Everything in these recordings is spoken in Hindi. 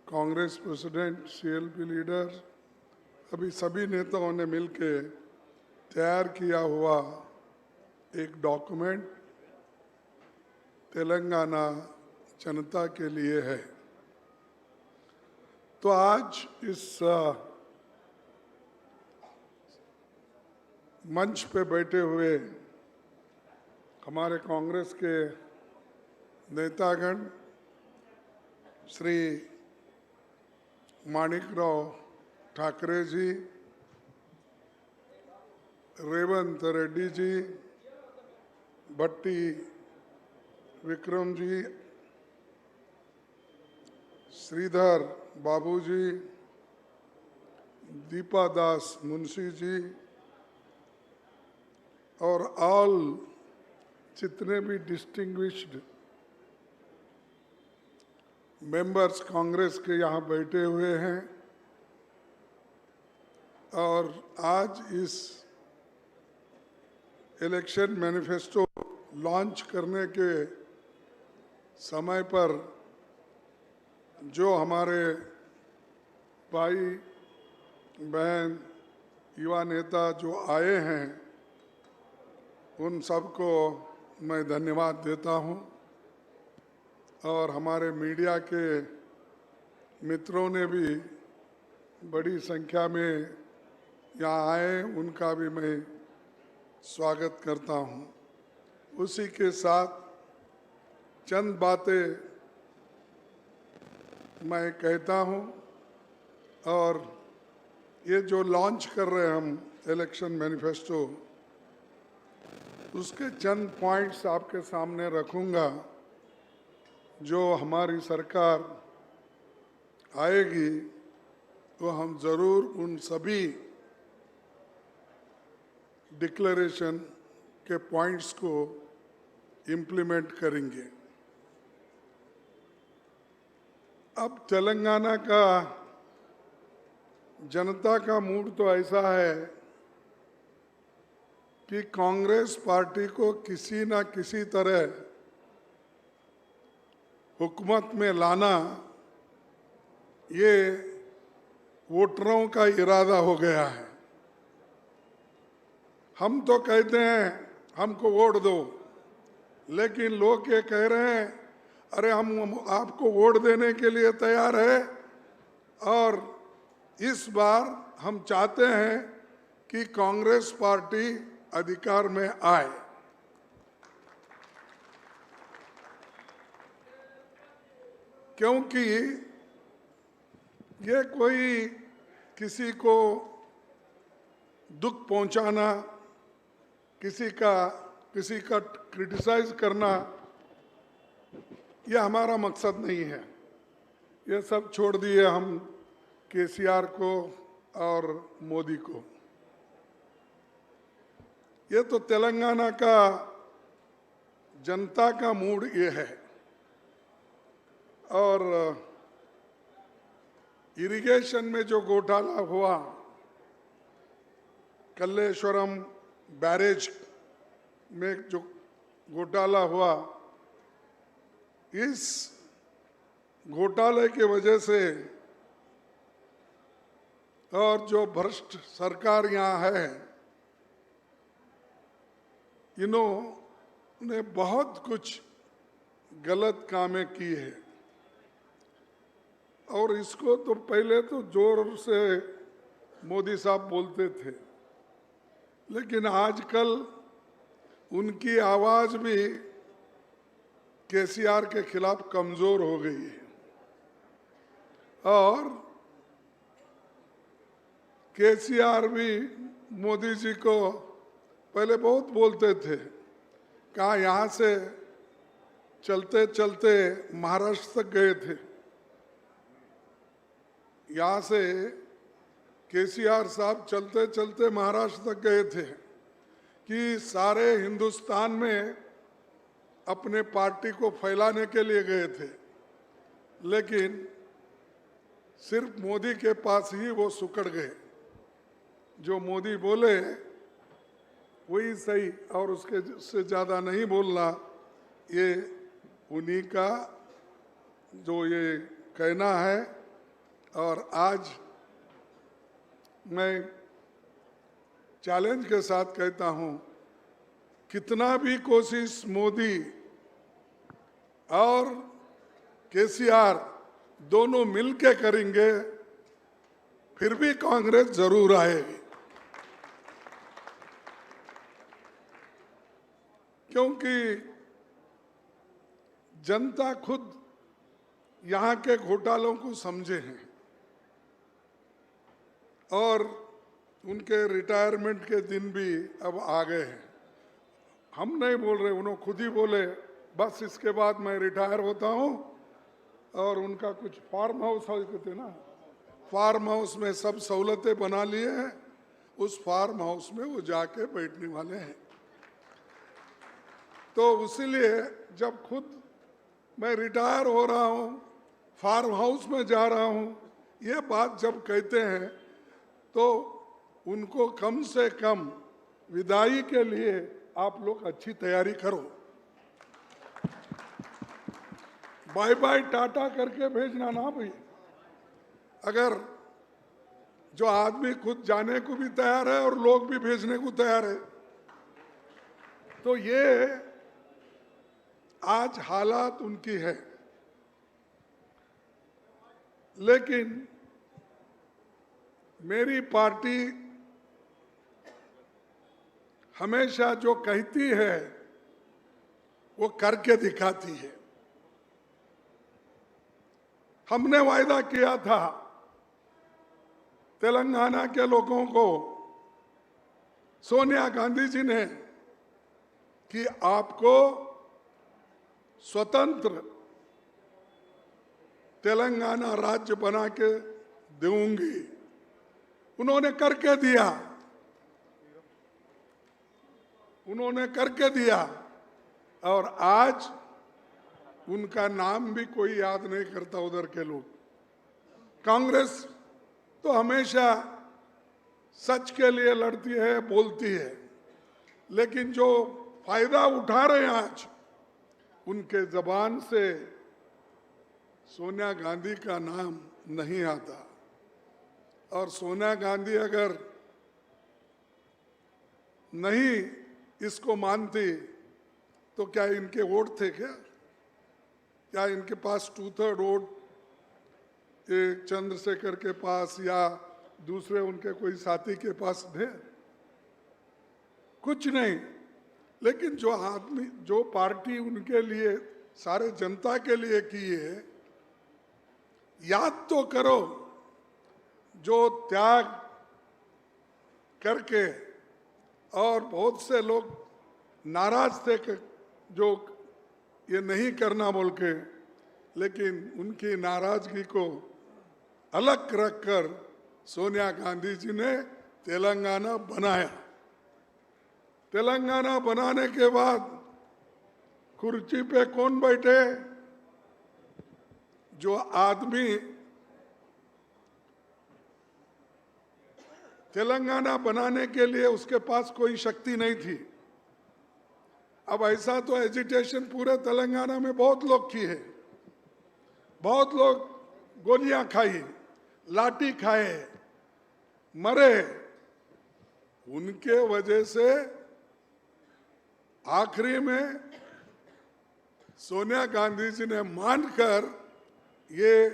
कांग्रेस प्रेसिडेंट, सीएलपी लीडर, अभी सभी नेताओं ने मिलकर तैयार किया हुआ एक डॉक्यूमेंट तेलंगाना जनता के लिए है। तो आज इस मंच पे बैठे हुए हमारे कांग्रेस के नेतागण श्री माणिकराव ठाकरे जी, रेवंत रेड्डी जी, भट्टी विक्रम जी, श्रीधर बाबू जी, दीपा दास मुंशी जी और ऑल जितने भी डिस्टिंग्विश्ड मेंबर्स कांग्रेस के यहाँ बैठे हुए हैं और आज इस इलेक्शन मैनिफेस्टो लॉन्च करने के समय पर जो हमारे भाई बहन युवा नेता जो आए हैं उन सबको मैं धन्यवाद देता हूं और हमारे मीडिया के मित्रों ने भी बड़ी संख्या में यहाँ आए, उनका भी मैं स्वागत करता हूं। उसी के साथ चंद बातें मैं कहता हूं और ये जो लॉन्च कर रहे हैं हम इलेक्शन मैनिफेस्टो, उसके चंद पॉइंट्स आपके सामने रखूंगा। जो हमारी सरकार आएगी तो हम ज़रूर उन सभी डिक्लेरेशन के पॉइंट्स को इम्प्लीमेंट करेंगे। अब तेलंगाना का जनता का मूड तो ऐसा है कि कांग्रेस पार्टी को किसी ना किसी तरह हुकूमत में लाना ये वोटरों का इरादा हो गया है। हम तो कहते हैं हमको वोट दो, लेकिन लोग ये कह रहे हैं अरे हम आपको वोट देने के लिए तैयार है और इस बार हम चाहते हैं कि कांग्रेस पार्टी अधिकार में आए। क्योंकि ये कोई किसी को दुख पहुंचाना, किसी का क्रिटिसाइज करना, ये हमारा मकसद नहीं है। ये सब छोड़ दिए हम केसीआर को और मोदी को। ये तो तेलंगाना का जनता का मूड ये है। और इरिगेशन में जो घोटाला हुआ, कल्लेश्वरम बैरेज में जो घोटाला हुआ, इस घोटाले की वजह से और जो भ्रष्ट सरकार यहाँ है, इन्होंने बहुत कुछ गलत कामें की है और इसको तो पहले तो जोर से मोदी साहब बोलते थे, लेकिन आजकल उनकी आवाज भी केसीआर के खिलाफ कमजोर हो गई है। और केसीआर भी मोदी जी को पहले बहुत बोलते थे, कहा यहाँ से चलते चलते महाराष्ट्र तक गए थे। यहाँ से केसीआर साहब चलते चलते महाराष्ट्र तक गए थे कि सारे हिंदुस्तान में अपने पार्टी को फैलाने के लिए गए थे, लेकिन सिर्फ मोदी के पास ही वो सुकड़ गए। जो मोदी बोले वही सही और उसके से ज़्यादा नहीं बोलना, ये उन्हीं का जो ये कहना है और आज मैं चैलेंज के साथ कहता हूं, कितना भी कोशिश मोदी और केसीआर दोनों मिलके करेंगे, फिर भी कांग्रेस जरूर आएगी। क्योंकि जनता खुद यहाँ के घोटालों को समझे हैं और उनके रिटायरमेंट के दिन भी अब आ गए हैं। हम नहीं बोल रहे, उन्होंने खुद ही बोले बस इसके बाद मैं रिटायर होता हूँ। और उनका कुछ फार्म हाउस कहते ना, फार्म हाउस में सब सहूलतें बना लिए हैं, उस फार्म हाउस में वो जाके बैठने वाले हैं। तो इसीलिए जब खुद मैं रिटायर हो रहा हूँ, फार्म हाउस में जा रहा हूँ, ये बात जब कहते हैं तो उनको कम से कम विदाई के लिए आप लोग अच्छी तैयारी करो। बाय बाय टाटा करके भेजना ना भाई। अगर जो आदमी खुद जाने को भी तैयार है और लोग भी भेजने को तैयार है, तो ये आज हालात उनकी है। लेकिन मेरी पार्टी हमेशा जो कहती है वो करके दिखाती है। हमने वायदा किया था तेलंगाना के लोगों को, सोनिया गांधी जी ने, कि आपको स्वतंत्र तेलंगाना राज्य बना के दूंगी। उन्होंने करके दिया, उन्होंने करके दिया। और आज उनका नाम भी कोई याद नहीं करता उधर के लोग। कांग्रेस तो हमेशा सच के लिए लड़ती है, बोलती है, लेकिन जो फायदा उठा रहे हैं आज, उनके जबान से सोनिया गांधी का नाम नहीं आता। और सोनिया गांधी अगर नहीं इसको मानती तो क्या इनके वोट थे क्या इनके पास 2/3 वोट चंद्रशेखर के पास या दूसरे उनके कोई साथी के पास थे? कुछ नहीं। लेकिन जो आदमी, जो पार्टी उनके लिए, सारे जनता के लिए की है, याद तो करो जो त्याग करके, और बहुत से लोग नाराज थे कि जो ये नहीं करना बोल के, लेकिन उनकी नाराजगी को अलग रखकर सोनिया गांधी जी ने तेलंगाना बनाया। तेलंगाना बनाने के बाद कुर्सी पे कौन बैठे? जो आदमी तेलंगाना बनाने के लिए उसके पास कोई शक्ति नहीं थी। अब ऐसा तो एजिटेशन पूरे तेलंगाना में बहुत लोग की है, बहुत लोग गोलियां खाई, लाठी खाए, मरे। उनके वजह से आखिरी में सोनिया गांधी जी ने मानकर ये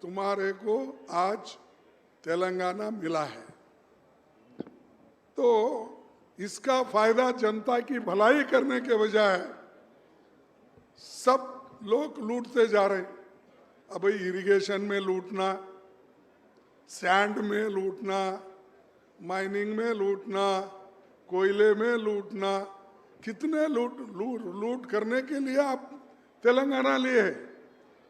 तुम्हारे को आज तेलंगाना मिला है। तो इसका फायदा जनता की भलाई करने के बजाय सब लोग लूटते जा रहे हैं। अब इरिगेशन में लूटना, सैंड में लूटना, माइनिंग में लूटना, कोयले में लूटना, कितने लूट करने के लिए आप तेलंगाना लिए?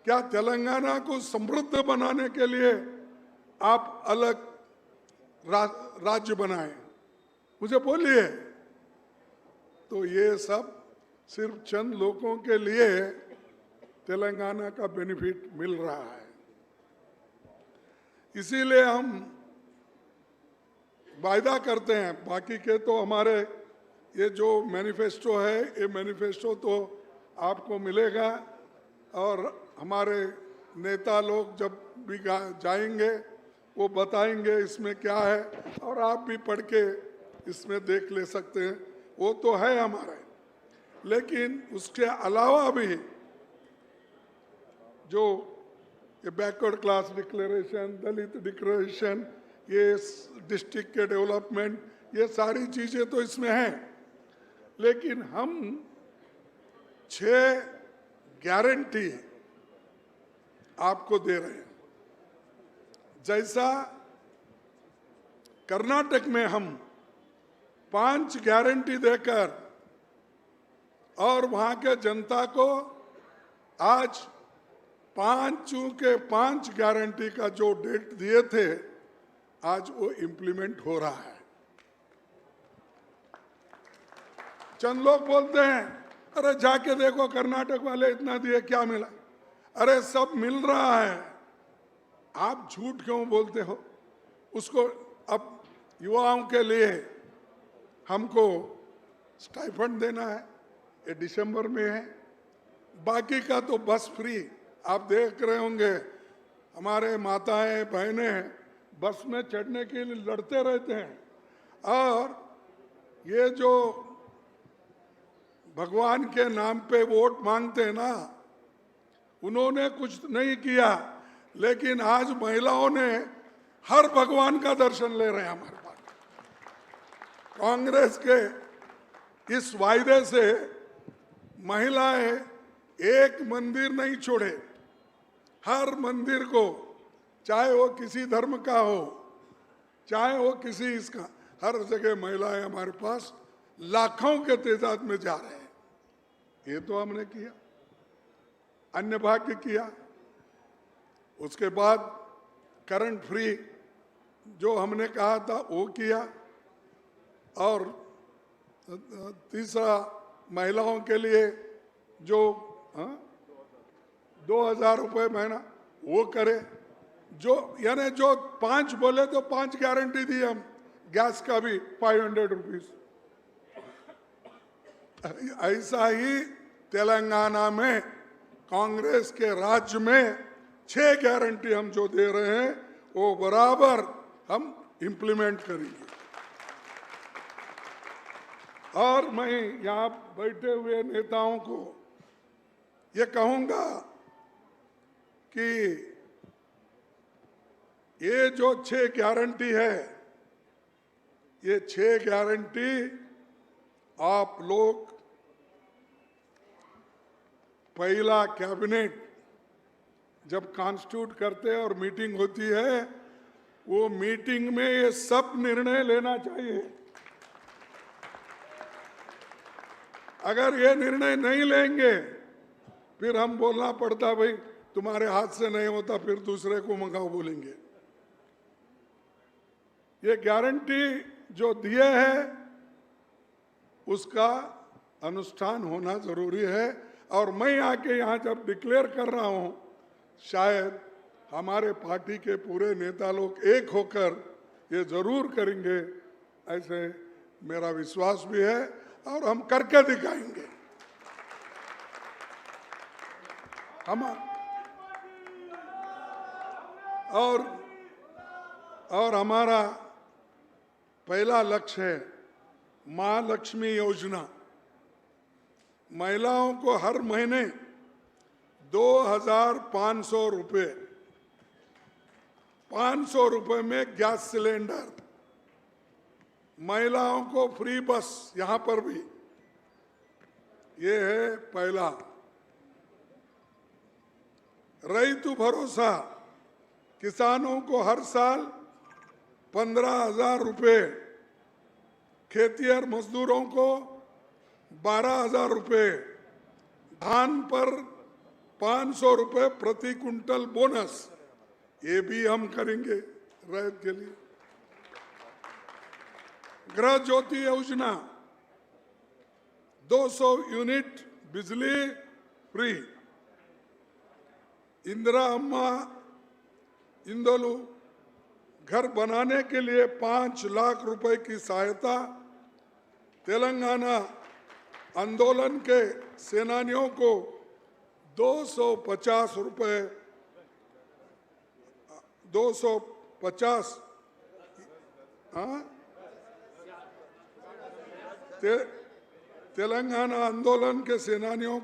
क्या तेलंगाना को समृद्ध बनाने के लिए आप अलग राज्य बनाए? मुझे बोलिए। तो ये सब सिर्फ चंद लोगों के लिए तेलंगाना का बेनिफिट मिल रहा है। इसीलिए हम वायदा करते हैं, बाकी के तो हमारे ये जो मैनिफेस्टो है, ये मैनिफेस्टो तो आपको मिलेगा। और हमारे नेता लोग जब भी जाएंगे, वो बताएंगे इसमें क्या है, और आप भी पढ़ के इसमें देख ले सकते हैं। वो तो है हमारे, लेकिन उसके अलावा भी जो ये बैकवर्ड क्लास डिक्लेरेशन, दलित डिक्लेरेशन, ये डिस्ट्रिक्ट के डेवलपमेंट, ये सारी चीजें तो इसमें हैं, लेकिन हम 6 गारंटी आपको दे रहे हैं। जैसा कर्नाटक में हम 5 गारंटी देकर और वहां के जनता को आज 5 गारंटी का जो डेट दिए थे, आज वो इम्प्लीमेंट हो रहा है। चंद लोग बोलते हैं अरे जाके देखो कर्नाटक वाले इतना दिए, क्या मिला? अरे सब मिल रहा है, आप झूठ क्यों बोलते हो? उसको अब युवाओं के लिए हमको स्टाइपेंड देना है, ये दिसंबर में है। बाकी का तो बस फ्री। आप देख रहे होंगे हमारे माताएं बहनें बस में चढ़ने के लिए लड़ते रहते हैं, और ये जो भगवान के नाम पे वोट मांगते हैं ना, उन्होंने कुछ नहीं किया, लेकिन आज महिलाओं ने हर भगवान का दर्शन ले रहे हैं हमारे पास। कांग्रेस के इस वायदे से महिलाएं एक मंदिर नहीं छोड़े, हर मंदिर को, चाहे वो किसी धर्म का हो, चाहे वो किसी इसका, हर जगह महिलाएं हमारे पास लाखों के तादाद में जा रहे हैं। ये तो हमने किया, अन्य भाग्य किया। उसके बाद करंट फ्री जो हमने कहा था वो किया, और तीसरा महिलाओं के लिए जो 2000 रुपये महीना वो करे, जो यानी जो 5 बोले तो 5 गारंटी दी हम। गैस का भी 500 रुपीज। ऐसा ही तेलंगाना में कांग्रेस के राज्य में 6 गारंटी हम जो दे रहे हैं वो बराबर हम इम्प्लीमेंट करेंगे। और मैं यहाँ बैठे हुए नेताओं को ये कहूंगा कि ये जो 6 गारंटी है, ये 6 गारंटी आप लोग पहला कैबिनेट जब कॉन्स्टिट्यूट करते हैं और मीटिंग होती है, वो मीटिंग में ये सब निर्णय लेना चाहिए। अगर ये निर्णय नहीं लेंगे, फिर हम बोलना पड़ता भाई तुम्हारे हाथ से नहीं होता, फिर दूसरे को मंगाओ बोलेंगे। ये गारंटी जो दिए है उसका अनुष्ठान होना जरूरी है। और मैं आके यहाँ जब डिक्लेयर कर रहा हूँ, शायद हमारे पार्टी के पूरे नेता लोग एक होकर ये जरूर करेंगे, ऐसे मेरा विश्वास भी है, और हम करके दिखाएंगे। हम और हमारा पहला लक्ष्य है महालक्ष्मी योजना। महिलाओं को हर महीने 2500 रुपये, 500 रुपये में गैस सिलेंडर, महिलाओं को फ्री बस, यहां पर भी ये है पहला। रैतु भरोसा, किसानों को हर साल 15,000 रुपये, खेतिहर मजदूरों को 12,000 रुपये, धान पर 500 रुपये प्रति कुंटल बोनस, ये भी हम करेंगे रैत के लिए। गृह ज्योति योजना, 200 यूनिट बिजली फ्री। इंदिरा अम्मा इंदोलू घर बनाने के लिए 5 लाख रुपए की सहायता। तेलंगाना आंदोलन के सेनानियों को 250 रुपए 250 हाँ तेलंगाना आंदोलन के सेनानियों